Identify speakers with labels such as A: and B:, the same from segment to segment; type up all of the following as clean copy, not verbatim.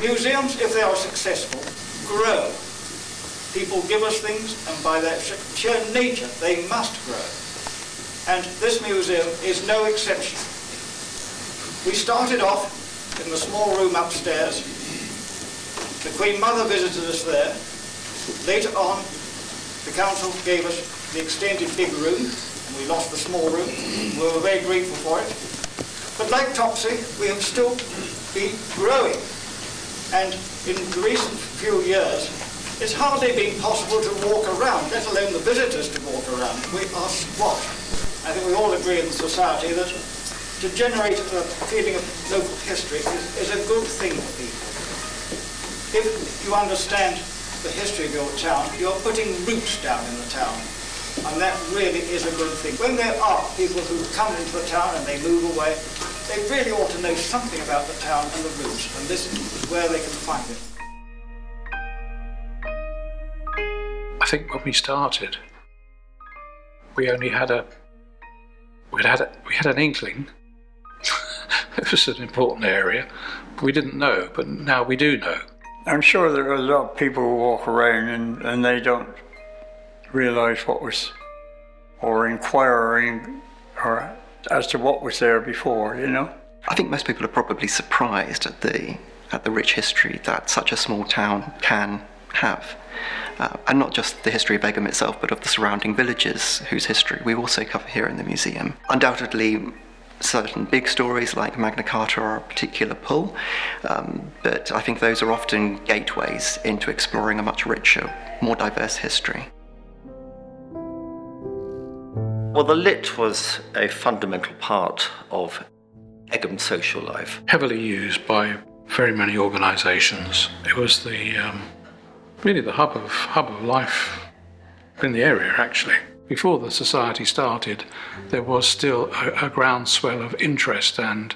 A: Museums, if they are successful, grow. People give us things, and by their sheer nature, they must grow. And this museum is no exception. We started off in the small room upstairs. The Queen Mother visited us there. Later on, the council gave us the extended big room, and we lost the small room. We were very grateful for it. But like Topsy, we have still been growing. And in the recent few years, it's hardly been possible to walk around, let alone the visitors to walk around. We are squashed. I think we all agree in the society that to generate a feeling of local history is a good thing for people. If you understand the history of your town, you're putting roots down in the town. And that really is a good thing. When there are people who come into the town and they move away, they really ought to know something about the town and the roots, and this is where they can find it.
B: I think when we started, we only had we had an inkling. It was an important area. We didn't know, but now we do know.
C: I'm sure there are a lot of people who walk around and they don't realise what was, or inquiring or as to what was there before, you know.
D: I think most people are probably surprised at the rich history that such a small town can have. And not just the history of Egham itself, but of the surrounding villages whose history we also cover here in the museum. Undoubtedly, certain big stories like Magna Carta are a particular pull, but I think those are often gateways into exploring a much richer, more diverse history.
E: Well, the Lit was a fundamental part of Egham's social life.
B: Heavily used by very many organisations. It was really the hub of life in the area, actually. Before the society started, there was still a groundswell of interest and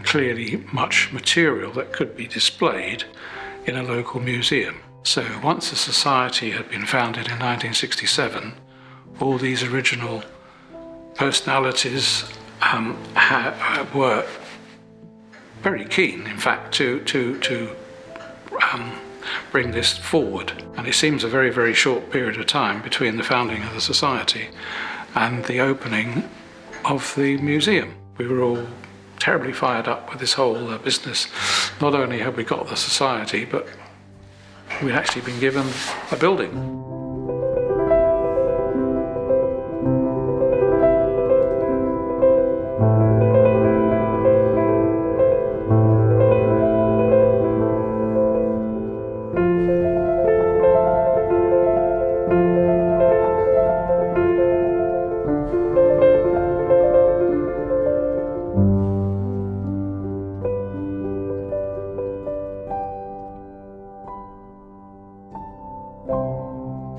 B: clearly much material that could be displayed in a local museum. So once the society had been founded in 1967, all these original personalities were very keen, in fact, to bring this forward. And it seems a very, very short period of time between the founding of the society and the opening of the museum. We were all terribly fired up with this whole business. Not only had we got the society, but we'd actually been given a building.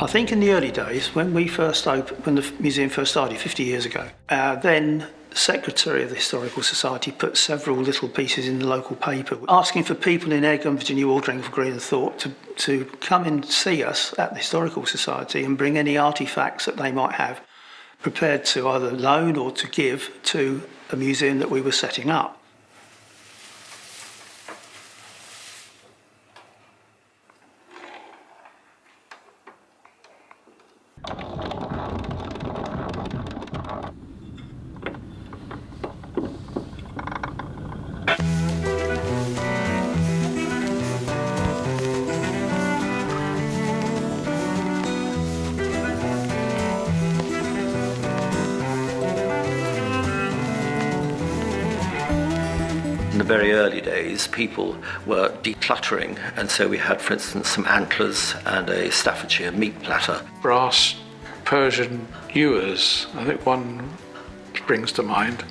F: I think in the early days, when the museum first started 50 years ago, then secretary of the Historical Society put several little pieces in the local paper asking for people in Egham, Virginia, Aldringford, Green and Thorpe to come and see us at the Historical Society and bring any artefacts that they might have prepared to either loan or to give to a museum that we were setting up.
E: In the very early days, people were decluttering, and so we had, for instance, some antlers and a Staffordshire meat platter.
B: Brass Persian ewers, I think one springs to mind.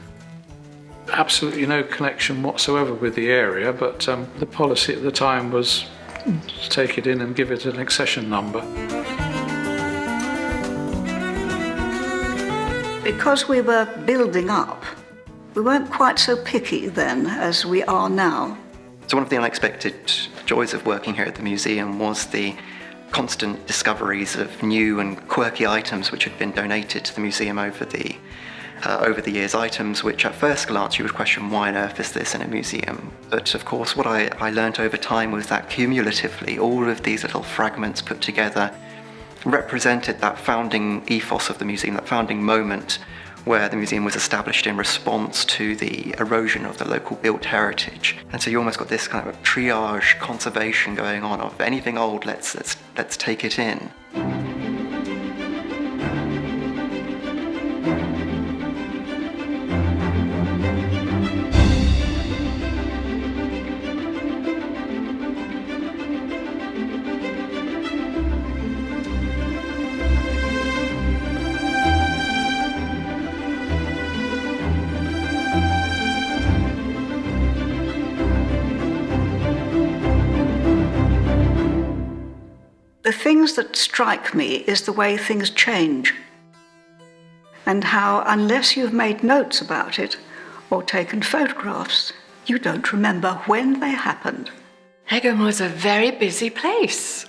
B: Absolutely no connection whatsoever with the area, but the policy at the time was to take it in and give it an accession number.
G: Because we were building up, we weren't quite so picky then as we are now.
D: So one of the unexpected joys of working here at the museum was the constant discoveries of new and quirky items which had been donated to the museum over the over the years, items which at first glance you would question, why on earth is this in a museum? But of course what I learnt over time was that cumulatively all of these little fragments put together represented that founding ethos of the museum, that founding moment where the museum was established in response to the erosion of the local built heritage. And so you almost got this kind of triage conservation going on of anything old, let's take it in.
G: The things that strike me is the way things change, and how, unless you've made notes about it or taken photographs, you don't remember when they happened.
H: Egham was a very busy place,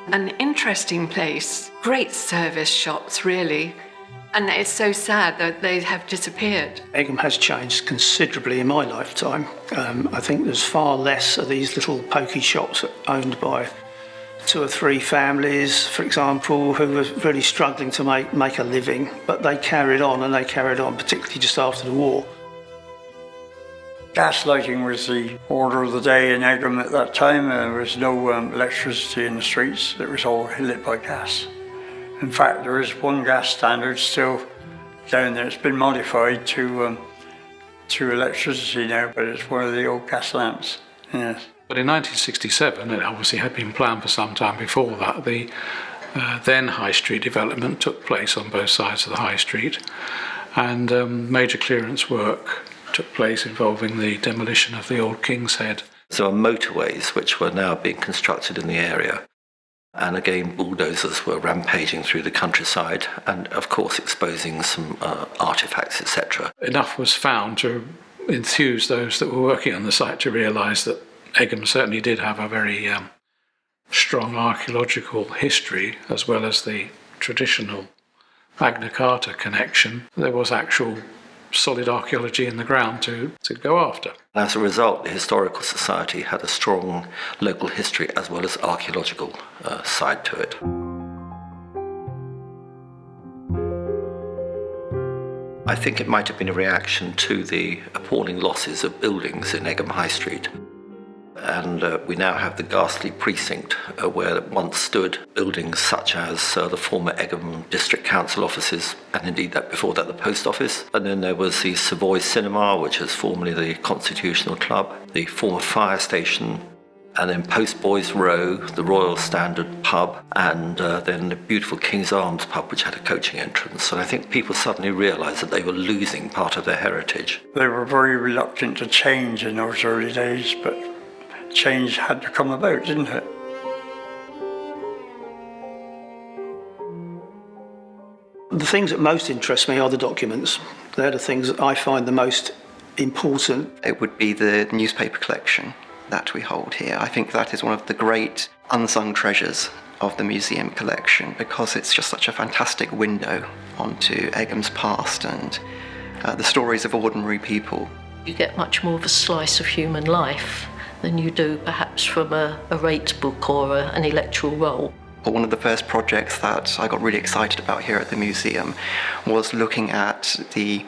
H: an interesting place, great service shops really, and it's so sad that they have disappeared.
F: Egham has changed considerably in my lifetime. I think there's far less of these little pokey shops owned by 2 or 3 families, for example, who were really struggling to make a living, but they carried on, particularly just after the war.
C: Gas lighting was the order of the day in Egham at that time. There was no electricity in the streets. It was all lit by gas. In fact, there is one gas standard still down there. It's been modified to electricity now, but it's one of the old gas lamps. Yes.
B: But in 1967, it obviously had been planned for some time before that, the then High Street development took place on both sides of the High Street, and major clearance work took place involving the demolition of the old King's Head.
E: There are motorways which were now being constructed in the area. And again, bulldozers were rampaging through the countryside and, of course, exposing some artefacts, etc.
B: Enough was found to enthuse those that were working on the site to realise that Egham certainly did have a very strong archaeological history, as well as the traditional Magna Carta connection. There was actual solid archaeology in the ground to go after.
E: As a result, the Historical Society had a strong local history as well as archaeological side to it. I think it might have been a reaction to the appalling losses of buildings in Egham High Street. And we now have the ghastly precinct where once stood buildings such as the former Egham District Council offices, and indeed that before that the post office. And then there was the Savoy Cinema, which was formerly the Constitutional Club, the former fire station, and then Post Boys Row, the Royal Standard pub, and then the beautiful King's Arms pub, which had a coaching entrance. And I think people suddenly realised that they were losing part of their heritage.
C: They were very reluctant to change in those early days, but change had to come about, didn't it?
F: The things that most interest me are the documents. They're the things that I find the most important.
D: It would be the newspaper collection that we hold here. I think that is one of the great unsung treasures of the museum collection, because it's just such a fantastic window onto Egham's past and the stories of ordinary people.
I: You get much more of a slice of human life than you do perhaps from a rates book or an electoral roll.
D: One of the first projects that I got really excited about here at the museum was looking at the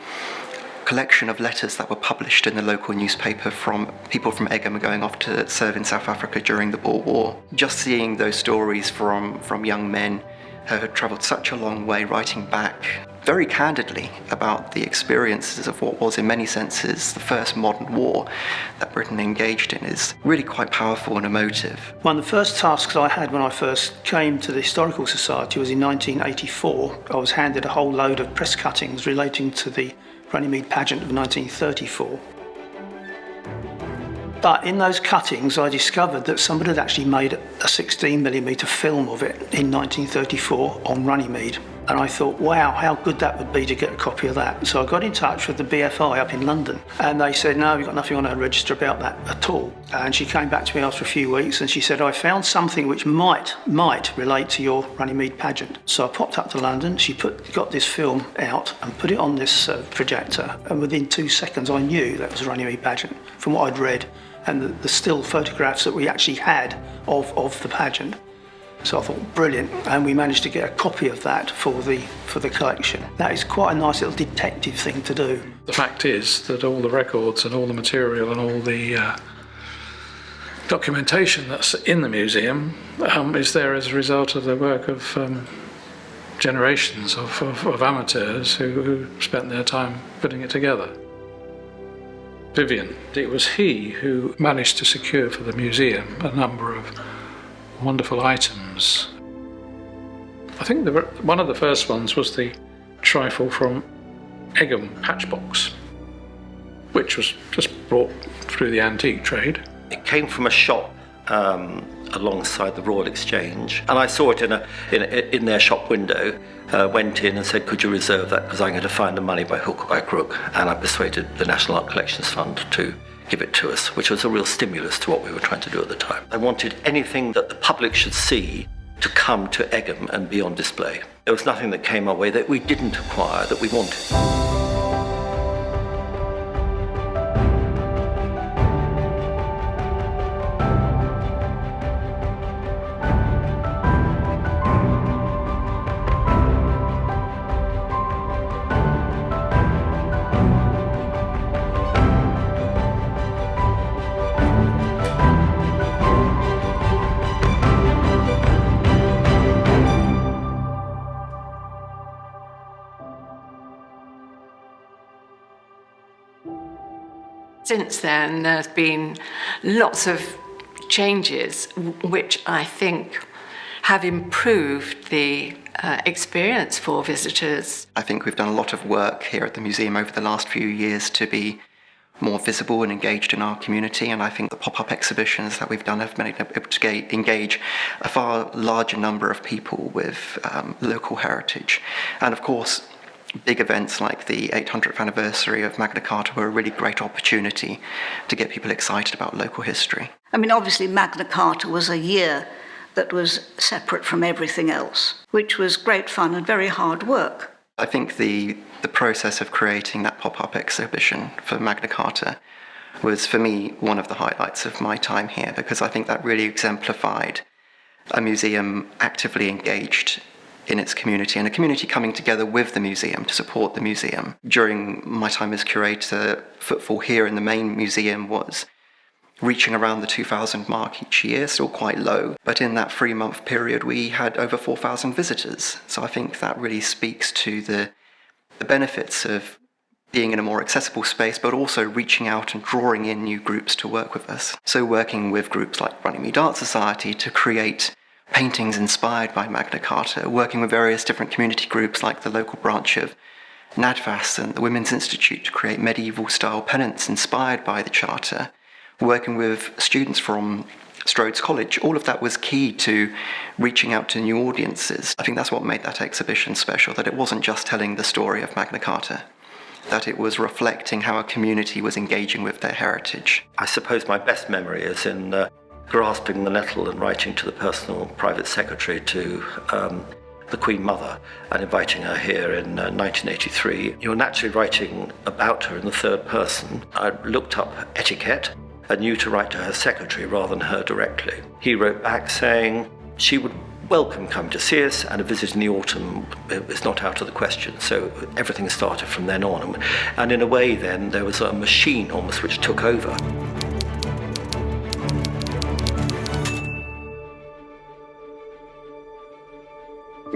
D: collection of letters that were published in the local newspaper from people from Egham going off to serve in South Africa during the Boer War. Just seeing those stories from young men who had travelled such a long way, writing back very candidly about the experiences of what was in many senses the first modern war that Britain engaged in is really quite powerful and emotive.
F: One of the first tasks I had when I first came to the Historical Society was in 1984. I was handed a whole load of press cuttings relating to the Runnymede pageant of 1934. But in those cuttings I discovered that somebody had actually made a 16mm film of it in 1934 on Runnymede. And I thought, wow, how good that would be to get a copy of that. So I got in touch with the BFI up in London, and they said, no, we've got nothing on our register about that at all. And she came back to me after a few weeks and she said, I found something which might relate to your Runnymede pageant. So I popped up to London, she got this film out and put it on this projector, and within 2 seconds I knew that was a Runnymede pageant from what I'd read and the still photographs that we actually had of the pageant. So I thought, brilliant, and we managed to get a copy of that for the collection. That is quite a nice little detective thing to do.
B: The fact is that all the records and all the material and all the documentation that's in the museum is there as a result of the work of generations of amateurs who spent their time putting it together. Vivian, it was he who managed to secure for the museum a number of wonderful items. I think one of the first ones was the trifle from Egham Hatchbox, which was just brought through the antique trade.
E: It came from a shop alongside the Royal Exchange, and I saw it in their shop window. Went in and said, could you reserve that, because I'm going to find the money by hook or by crook. And I persuaded the National Art Collections Fund to give it to us, which was a real stimulus to what we were trying to do at the time. I wanted anything that the public should see to come to Egham and be on display. There was nothing that came our way that we didn't acquire that we wanted.
H: Since then, there's been lots of changes which I think have improved the experience for visitors.
D: I think we've done a lot of work here at the museum over the last few years to be more visible and engaged in our community, and I think the pop-up exhibitions that we've done have been able to engage a far larger number of people with local heritage. And of course, big events like the 800th anniversary of Magna Carta were a really great opportunity to get people excited about local history.
G: I mean, obviously Magna Carta was a year that was separate from everything else, which was great fun and very hard work.
D: I think the process of creating that pop-up exhibition for Magna Carta was, for me, one of the highlights of my time here, because I think that really exemplified a museum actively engaged in its community, and a community coming together with the museum to support the museum. During my time as curator, footfall here in the main museum was reaching around the 2,000 mark each year, still quite low. But in that 3-month period, we had over 4,000 visitors. So I think that really speaks to the benefits of being in a more accessible space, but also reaching out and drawing in new groups to work with us. So working with groups like Runnymede Art Society to create paintings inspired by Magna Carta, working with various different community groups like the local branch of NADVAS and the Women's Institute to create medieval-style pennants inspired by the Charter, working with students from Strodes College. All of that was key to reaching out to new audiences. I think that's what made that exhibition special, that it wasn't just telling the story of Magna Carta, that it was reflecting how a community was engaging with their heritage.
E: I suppose my best memory is in grasping the nettle and writing to the personal private secretary to the Queen Mother and inviting her here in 1983. You're naturally writing about her in the third person. I looked up etiquette and knew to write to her secretary rather than her directly. He wrote back saying she would welcome coming to see us, and a visit in the autumn is not out of the question. So everything started from then on. And in a way then there was a machine almost which took over.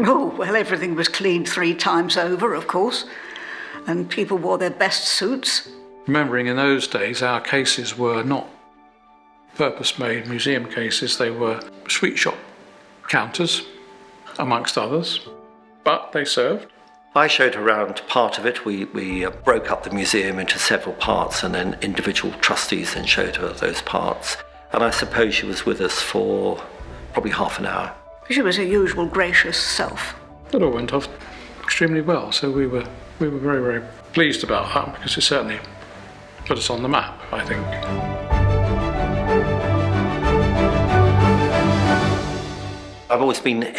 G: Oh, well, everything was cleaned 3 times over, of course, and people wore their best suits.
B: Remembering in those days our cases were not purpose-made museum cases, they were sweet shop counters, amongst others, but they served.
E: I showed around part of it. We broke up the museum into several parts, and then individual trustees then showed her those parts. And I suppose she was with us for probably half an hour.
G: She was her usual gracious self.
B: It all went off extremely well. So we were very, very pleased about that, because it certainly put us on the map, I think.
E: I've always been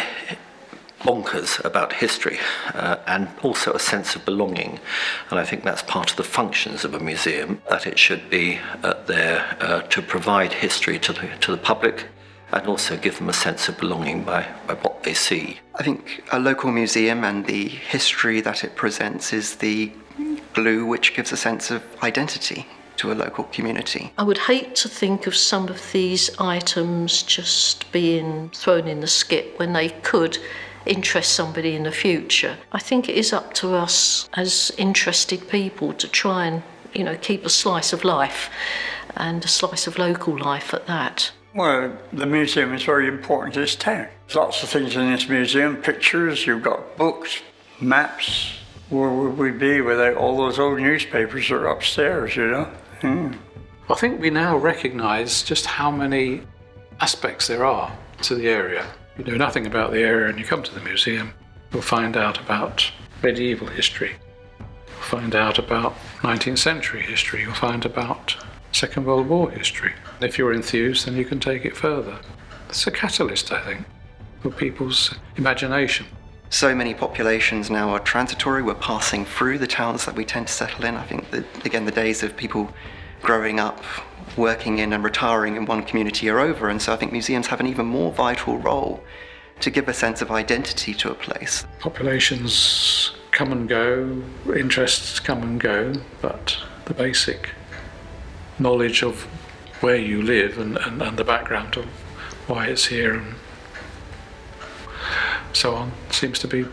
E: bonkers about history and also a sense of belonging, and I think that's part of the functions of a museum, that it should be there to provide history to the public and also give them a sense of belonging by what they see.
D: I think a local museum and the history that it presents is the glue which gives a sense of identity to a local community.
I: I would hate to think of some of these items just being thrown in the skip when they could interest somebody in the future. I think it is up to us as interested people to try and, keep a slice of life, and a slice of local life at that.
C: Well, the museum is very important to this town. There's lots of things in this museum, pictures, you've got books, maps. Where would we be without all those old newspapers that are upstairs,
B: I think we now recognise just how many aspects there are to the area. You know nothing about the area and you come to the museum, you'll find out about medieval history, you'll find out about 19th century history, you'll find about Second World War history. If you're enthused, then you can take it further. It's a catalyst, I think, for people's imagination.
D: So many populations now are transitory. We're passing through the towns that we tend to settle in. I think that, again, the days of people growing up, working in and retiring in one community are over, and so I think museums have an even more vital role to give a sense of identity to a place.
B: Populations come and go, interests come and go, but the basic knowledge of where you live and the background of why it's here and so on seems to be,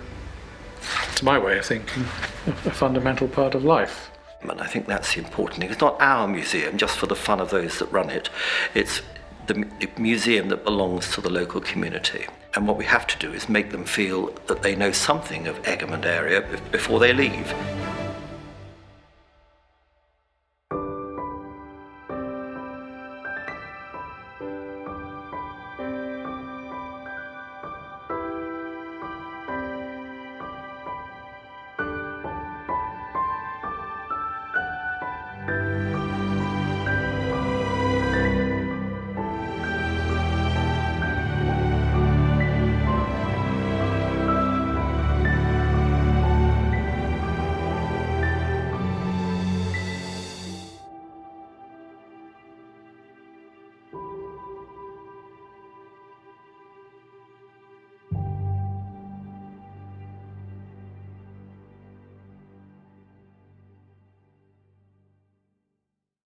B: to my way of thinking, a fundamental part of life.
E: And I think that's the important thing. It's not our museum just for the fun of those that run it. It's the museum that belongs to the local community. And what we have to do is make them feel that they know something of Egham and area before they leave.